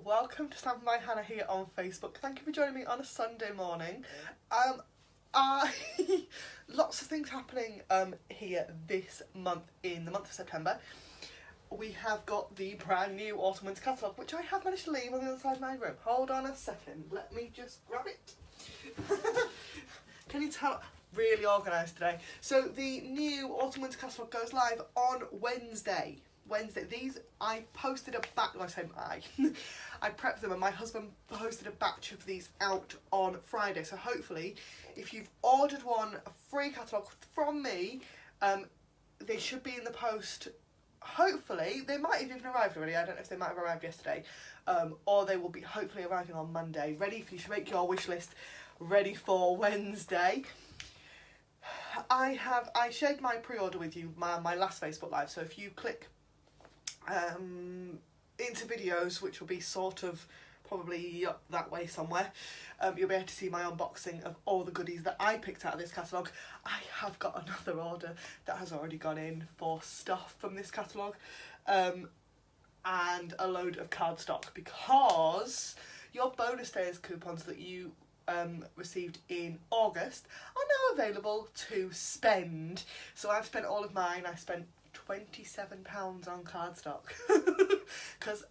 welcome to Stampin' by Hannah here on Facebook. Thank you for joining me on a Sunday morning. Lots of things happening here this month, in the month of September. We have got the brand new Autumn Winter catalogue, which I have managed to leave on the other side of my room. Hold on a second, let me just grab it. Can you tell? Really organised today. So the new Autumn Winter catalogue goes live on Wednesday. These I posted a batch. I say I prepped them, and my husband posted a batch of these out on Friday. So hopefully, if you've ordered one, a free catalogue from me, they should be in the post. Hopefully, they might have even arrived already. I don't know if they might have arrived yesterday, or they will be hopefully arriving on Monday. Ready for you to make your wish list ready for Wednesday. I shared my pre-order with you, my last Facebook Live. So if you click into videos, which will be sort of probably up that way somewhere, you'll be able to see my unboxing of all the goodies that I picked out of this catalogue. I have got another order that has already gone in for stuff from this catalogue, and a load of cardstock, because your bonus days coupons that you received in August are now available to spend. So I've spent all of mine. I spent £27 on cardstock because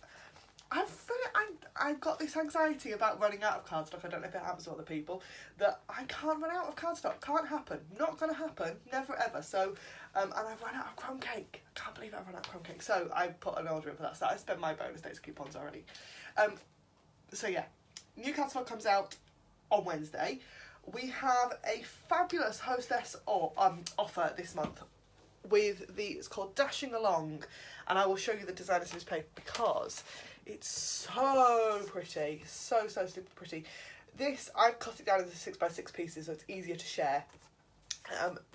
I've got this anxiety about running out of cardstock. I don't know if it happens to other people, that I can't run out of cardstock. Can't happen. Not going to happen. Never ever. So, and I've run out of crumb cake. I can't believe I've run out of crumb cake. So I put an order in for that. So I spent my bonus days coupons already. So yeah, new catalogue comes out on Wednesday. We have a fabulous hostess offer this month with it's called Dashing Along, and I will show you the designer series paper because it's so pretty, so super pretty. This, I've cut it down into 6x6 pieces so it's easier to share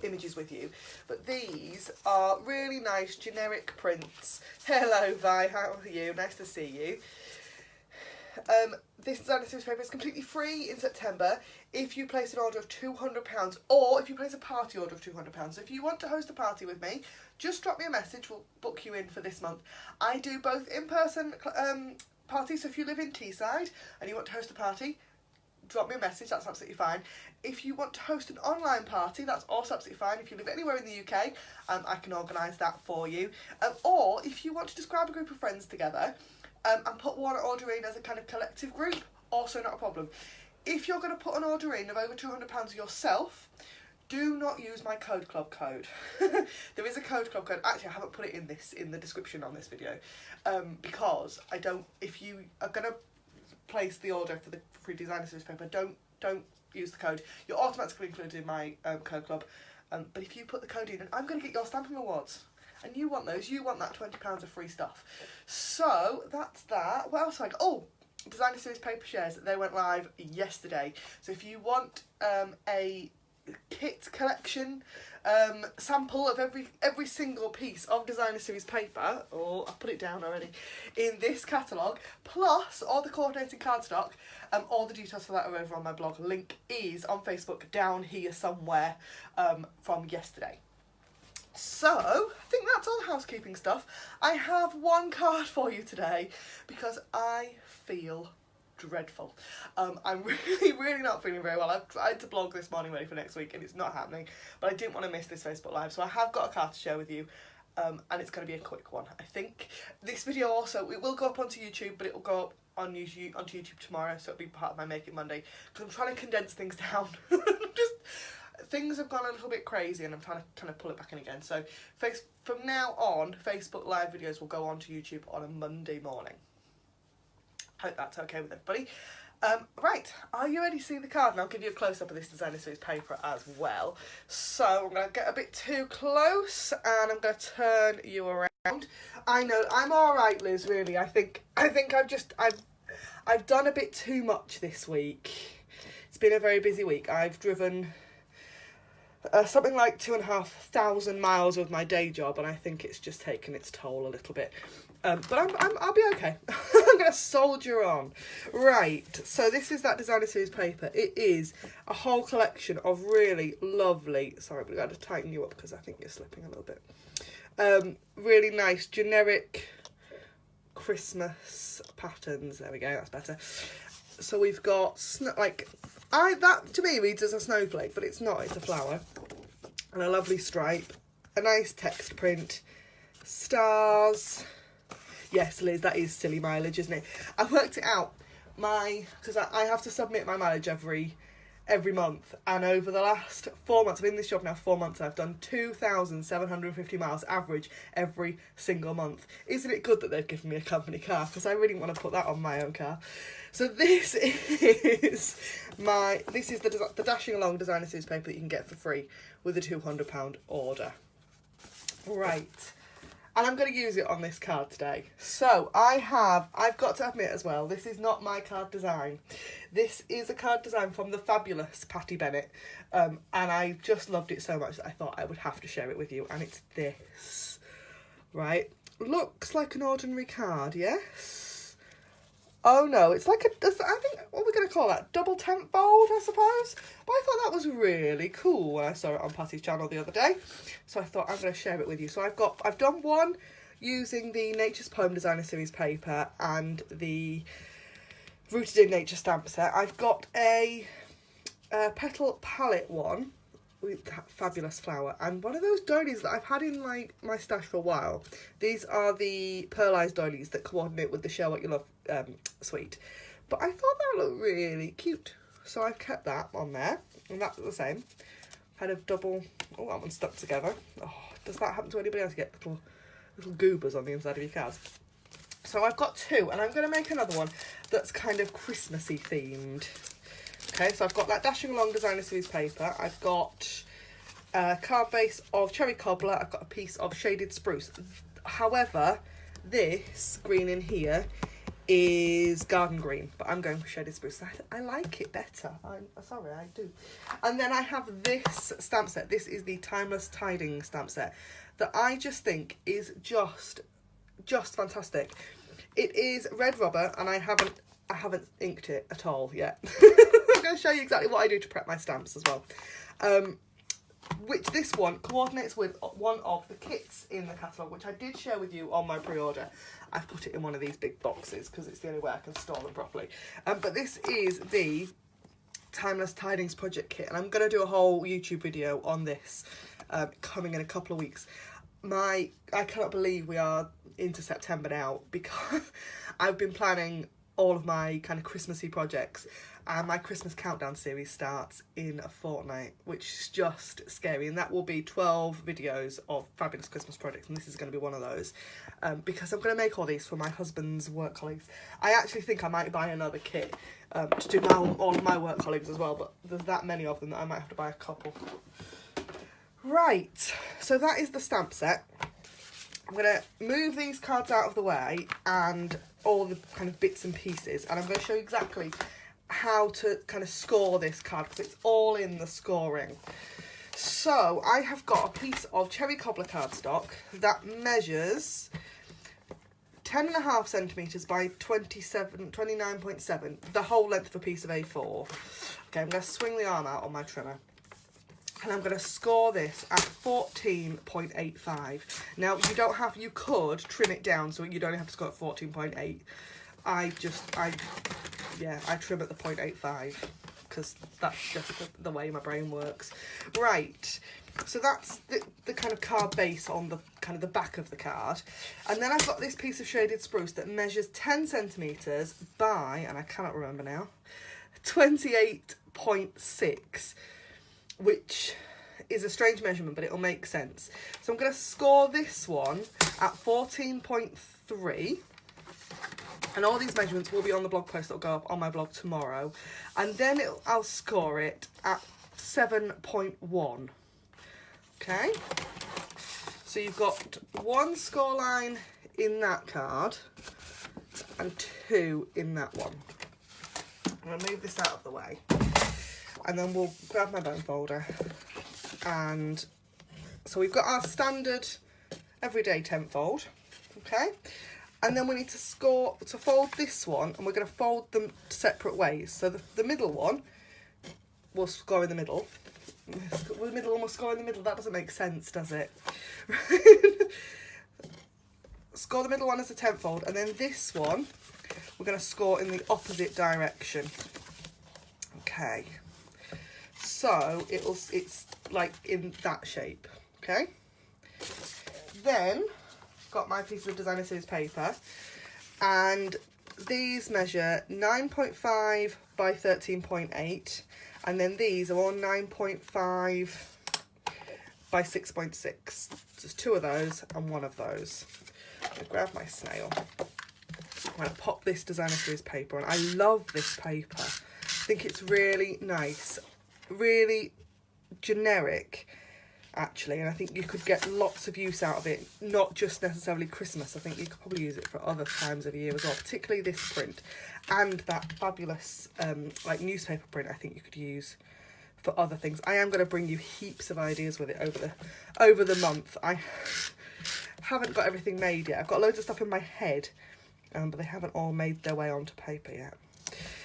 images with you, but these are really nice generic prints. Hello Vi, how are you? Nice to see you. This designer series paper is completely free in September if you place an order of £200, or if you place a party order of £200. So if you want to host a party with me, just drop me a message, we'll book you in for this month. I do both in-person parties, so if you live in Teesside and you want to host a party, drop me a message, that's absolutely fine. If you want to host an online party, that's also absolutely fine. If you live anywhere in the UK, I can organise that for you. Or if you want to just grab a group of friends together, and put one order in as a kind of collective group, also not a problem. If you're going to put an order in of over £200 yourself, do not use my code club code. There is a code club code. Actually, I haven't put it in the description on this video, because I don't. If you are going to place the order for the free designer series paper, don't use the code. You're automatically included in my code club. But if you put the code in, and I'm going to get your stamping awards. And you want those, you want that £20 of free stuff. So that's that. What else? Designer series paper shares, they went live yesterday. So if you want a kit collection sample of every single piece of designer series paper, or I've put it down already, in this catalogue, plus all the coordinating cardstock, all the details for that are over on my blog. Link is on Facebook down here somewhere from yesterday. So, I think that's all the housekeeping stuff. I have one card for you today because I feel dreadful. I'm really not feeling very well. I've tried to blog this morning ready for next week and it's not happening, but I didn't want to miss this Facebook Live, so I have got a card to share with you, and it's going to be a quick one, I think. This video also, it will go up onto YouTube, but it will go up on YouTube, onto YouTube tomorrow, so it'll be part of my Make It Monday, because I'm trying to condense things down. Things have gone a little bit crazy and I'm trying to kind of pull it back in again. So from now on, Facebook Live videos will go on to YouTube on a Monday morning. Hope that's okay with everybody. Right, are you ready to see the card? And I'll give you a close-up of this designer series paper as well. So I'm going to get a bit too close and I'm going to turn you around. I know, I'm alright, Liz, really. I think I've done a bit too much this week. It's been a very busy week. I've driven something like 2,500 miles with my day job, and I think it's just taken its toll a little bit. But I'll be okay. I'm going to soldier on. Right, so this is that designer series paper. It is a whole collection of really lovely, sorry, we've got to tighten you up because I think you're slipping a little bit. Really nice generic Christmas patterns. There we go, that's better. So we've got, that to me reads as a snowflake, but it's not, it's a flower. And a lovely stripe, a nice text print, stars. Yes, Liz, that is silly mileage, isn't it? I worked it out, because I have to submit my mileage every month, and over the last 4 months, I've been in this job now 4 months, and I've done 2,750 miles average every single month. Isn't it good that they've given me a company car? Because I really want to put that on my own car. So this is the Dashing Along designer series paper that you can get for free with a £200 order. Right. And I'm going to use it on this card today. So I've got to admit as well, this is not my card design. This is a card design from the fabulous Patty Bennett. And I just loved it so much that I thought I would have to share it with you. And it's this, right? Looks like an ordinary card, yes? Oh no, it's like I think, what are we going to call that? Double tent fold, I suppose? But I thought that was really cool when I saw it on Patty's channel the other day. So I thought I'm going to share it with you. So I've done one using the Nature's Poem Designer Series paper and the Rooted in Nature stamp set. I've got a petal palette one with that fabulous flower, and one of those doilies that I've had in my stash for a while. These are the pearlized doilies that coordinate with the Share What You Love suite, but I thought that looked really cute, so I've kept that on there, and that's the same kind of double. Oh, that one's stuck together. Oh, does that happen to anybody else? Get little goobers on the inside of your cards. So I've got two, and I'm going to make another one that's kind of Christmassy themed. Okay, so I've got that Dashing Along designer series paper. I've got a card base of cherry cobbler. I've got a piece of shaded spruce. However, this green in here is garden green, but I'm going for shaded spruce. I like it better. I'm sorry, I do. And then I have this stamp set. This is the Timeless Tidings stamp set that I just think is just fantastic. It is red rubber, and I haven't inked it at all yet. I'm going to show you exactly what I do to prep my stamps as well. Which this one coordinates with one of the kits in the catalogue, which I did share with you on my pre-order. I've put it in one of these big boxes because it's the only way I can store them properly. But this is the Timeless Tidings project kit, and I'm going to do a whole YouTube video on this coming in a couple of weeks. I cannot believe we are into September now, because I've been planning all of my kind of Christmassy projects, and my Christmas countdown series starts in a fortnight, which is just scary, and that will be 12 videos of fabulous Christmas projects, and this is going to be one of those, because I'm going to make all these for my husband's work colleagues. I actually think I might buy another kit to do all of my work colleagues as well, but there's that many of them that I might have to buy a couple. Right, so that is the stamp set. I'm going to move these cards out of the way and all the kind of bits and pieces, and I'm going to show you exactly how to kind of score this card, because it's all in the scoring. So I have got a piece of cherry cobbler cardstock that measures 10.5 centimetres by 29.7, the whole length of a piece of A4. Okay, I'm going to swing the arm out on my trimmer, and I'm going to score this at 14.85. Now, you could trim it down so you'd only have to score at 14.8. I trim at the 0.85 because that's just the way my brain works. Right, so that's the kind of card base on the kind of the back of the card. And then I've got this piece of shaded spruce that measures 10 centimetres by, and I cannot remember now, 28.6. which is a strange measurement, but it'll make sense. So I'm going to score this one at 14.3. And all these measurements will be on the blog post that'll go up on my blog tomorrow. And then I'll score it at 7.1. Okay? So you've got one score line in that card and two in that one. I'm going to move this out of the way. And then we'll grab my bone folder, and so we've got our standard everyday tent fold, okay, and then we need to fold this one, and we're going to fold them separate ways. So the middle one will score in the middle. The middle one will score in the middle. That doesn't make sense, does it? score the middle one as a 10th fold, and then this one we're going to score in the opposite direction. Okay, so it's like in that shape. Okay, then got my piece of designer series paper, and these measure 9.5 by 13.8, and then these are all 9.5 by 6.6. Just 2 of those and 1 of those. I'm going to grab my snail. I'm going to pop this designer series paper on. I love this paper. I think it's really nice, really generic actually, and I think you could get lots of use out of it, not just necessarily Christmas. I think you could probably use it for other times of year as well, particularly this print and that fabulous like newspaper print. I think you could use for other things. I am going to bring you heaps of ideas with it over the month. I haven't got everything made yet. I've got loads of stuff in my head, but they haven't all made their way onto paper yet.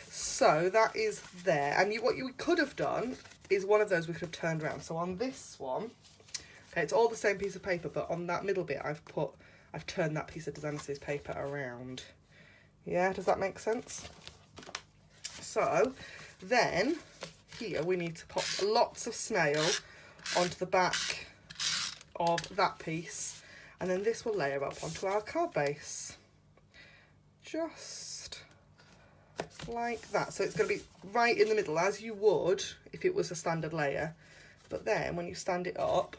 So that is there, and what you could have done is one of those we could have turned around. So on this one, okay, it's all the same piece of paper, but on that middle bit I've turned that piece of designer series paper around. Yeah, does that make sense? So then here we need to pop lots of snail onto the back of that piece, and then this will layer up onto our card base. Just like that. So it's going to be right in the middle, as you would if it was a standard layer, but then when you stand it up,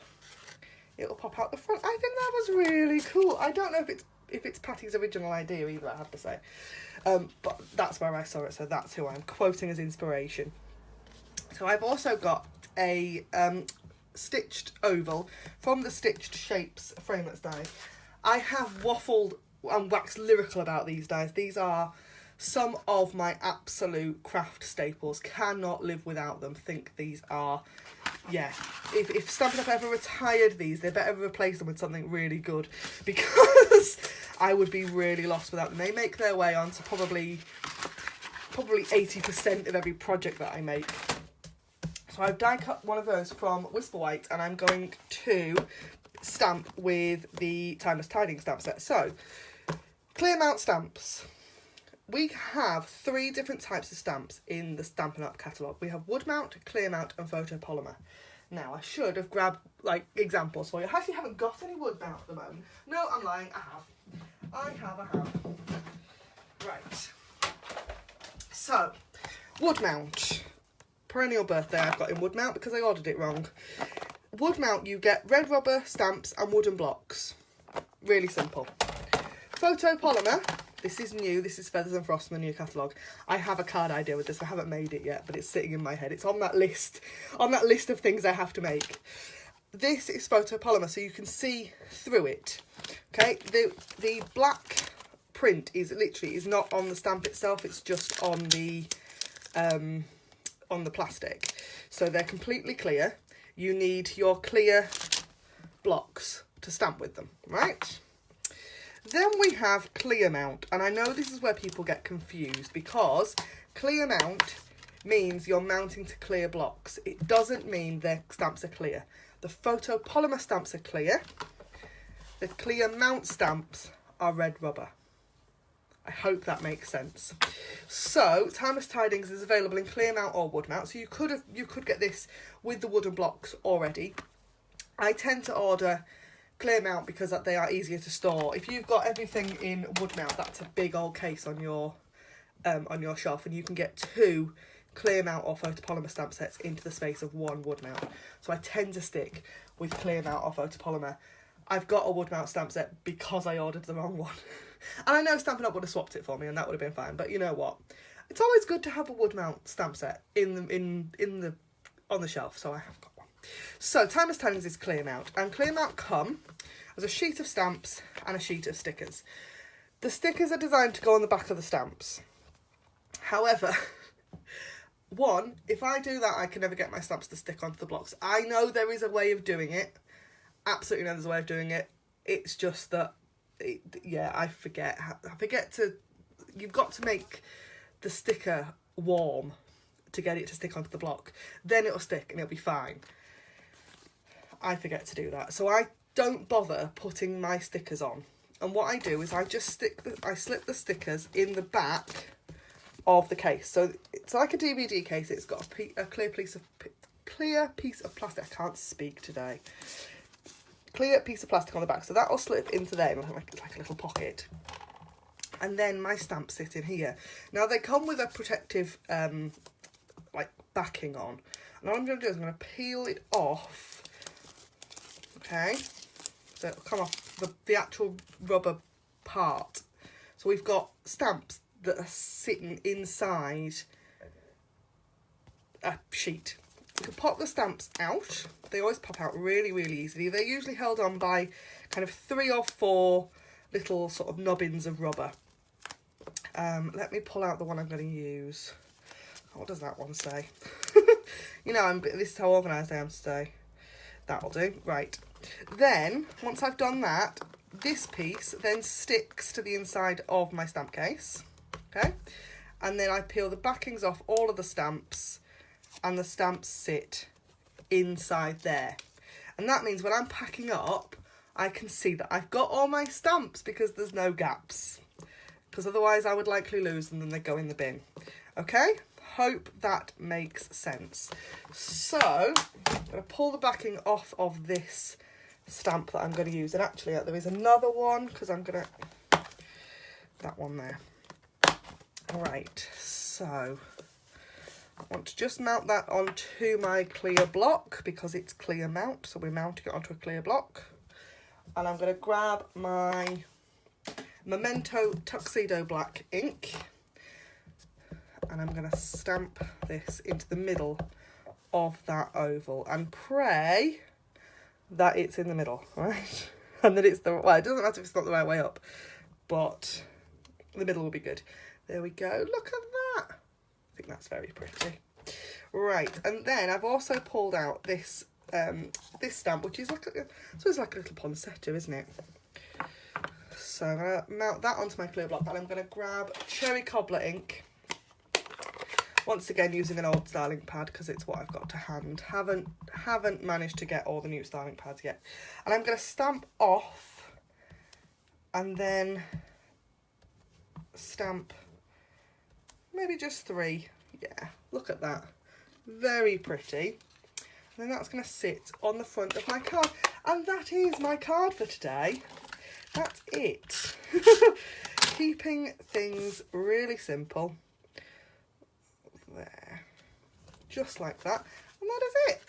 it'll pop out the front. I think that was really cool. I don't know if it's Patty's original idea either, I have to say, but that's where I saw it, so that's who I'm quoting as inspiration. So I've also got a stitched oval from the Stitched Shapes framelits dies. I have waffled and waxed lyrical about these dies. These are some of my absolute craft staples. Cannot live without them. Think these are, yeah, if Stampin' Up ever retired these, they better replace them with something really good, because I would be really lost without them. They make their way onto probably 80% of every project that I make. So I've die cut one of those from Whisper White, and I'm going to stamp with the Timeless Tidings stamp set. So, clear mount stamps. We have 3 different types of stamps in the Stampin' Up catalogue. We have wood mount, clear mount and photopolymer. Now, I should have grabbed like examples for you. I actually haven't got any wood mount at the moment. No, I'm lying, I have. Right. So, wood mount. Perennial birthday I've got in wood mount because I ordered it wrong. Wood mount, you get red rubber, stamps and wooden blocks. Really simple. Photopolymer, this is new, this is Feathers and Frost from the new catalogue. I have a card idea with this, I haven't made it yet, but it's sitting in my head. It's on that list of things I have to make. This is photopolymer, so you can see through it. Okay, the black print is not on the stamp itself, it's just on the plastic. So they're completely clear. You need your clear blocks to stamp with them, right? Then we have clear mount, and I know this is where people get confused, because clear mount means you're mounting to clear blocks. It doesn't mean their stamps are clear. The photopolymer stamps are clear. The clear mount stamps are red rubber. I hope that makes sense. So, Timeless Tidings is available in clear mount or wood mount, so you could get this with the wooden blocks already. I tend to order clear mount because they are easier to store. If you've got everything in wood mount, that's a big old case on your shelf, and you can get 2 clear mount or photopolymer stamp sets into the space of 1 wood mount. So I tend to stick with clear mount or photopolymer. I've got a wood mount stamp set because I ordered the wrong one. And I know Stampin' Up would have swapped it for me and that would have been fine, but you know what? It's always good to have a wood mount stamp set on the shelf, so I have got one. So Timeless Tidings is clear mount, and clear mount come as a sheet of stamps and a sheet of stickers. The stickers are designed to go on the back of the stamps. However, one, if I do that, I can never get my stamps to stick onto the blocks. I know there is a way of doing it. Absolutely know there's a way of doing it. It's just that, I forget to, you've got to make the sticker warm to get it to stick onto the block. Then it'll stick and it'll be fine. I forget to do that. So I don't bother putting my stickers on and what I do is I just slip the stickers in the back of the case. So it's like a DVD case. It's got a clear piece of plastic. I can't speak today. Clear piece of plastic on the back. So that will slip into there like a little pocket. And then my stamps sit in here. Now they come with a protective like backing on. And all I'm going to do is I'm going to peel it off. Okay. So it'll come off the actual rubber part. So we've got stamps that are sitting inside a sheet. You can pop the stamps out. They always pop out really, really easily. They're usually held on by kind of 3 or 4 little sort of nubbins of rubber. Let me pull out the one I'm going to use. What does that one say? You know, this is how organised I am today. That'll do. Right. Then, once I've done that, this piece then sticks to the inside of my stamp case. Okay. And then I peel the backings off all of the stamps, and the stamps sit inside there. And that means when I'm packing up, I can see that I've got all my stamps because there's no gaps. Because otherwise I would likely lose them and they'd go in the bin. Okay? Hope that makes sense. So, I'm going to pull the backing off of this stamp that I'm going to use. And actually, there is another one because I'm going to... that one there. Alright, so... I want to just mount that onto my clear block because it's clear mount. So we're mounting it onto a clear block. And I'm going to grab my Memento Tuxedo Black ink. And I'm going to stamp this into the middle of that oval and pray that it's in the middle, right? And that it's the, well, it doesn't matter if it's not the right way up, but the middle will be good. There we go. Look at that. I think that's very pretty. Right, and then I've also pulled out this this stamp, which is like so it's like a little poinsettia, isn't it? So I'm going to mount that onto my clear block, and I'm going to grab Cherry Cobbler ink. Once again, using an old styling pad because it's what I've got to hand. Haven't managed to get all the new styling pads yet. And I'm going to stamp off and then stamp maybe just 3. Yeah, look at that. Very pretty. And then that's going to sit on the front of my card. And that is my card for today. That's it. Keeping things really simple. There, just like that, and that is it.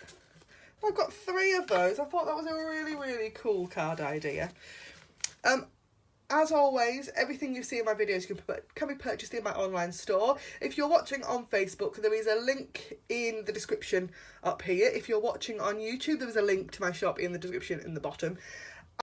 I've got 3 of those. I thought that was a really cool card idea. As always, everything you see in my videos can be purchased in my online store. If you're watching on Facebook, there is a link in the description up here. If you're watching on YouTube, there is a link to my shop in the description in the bottom.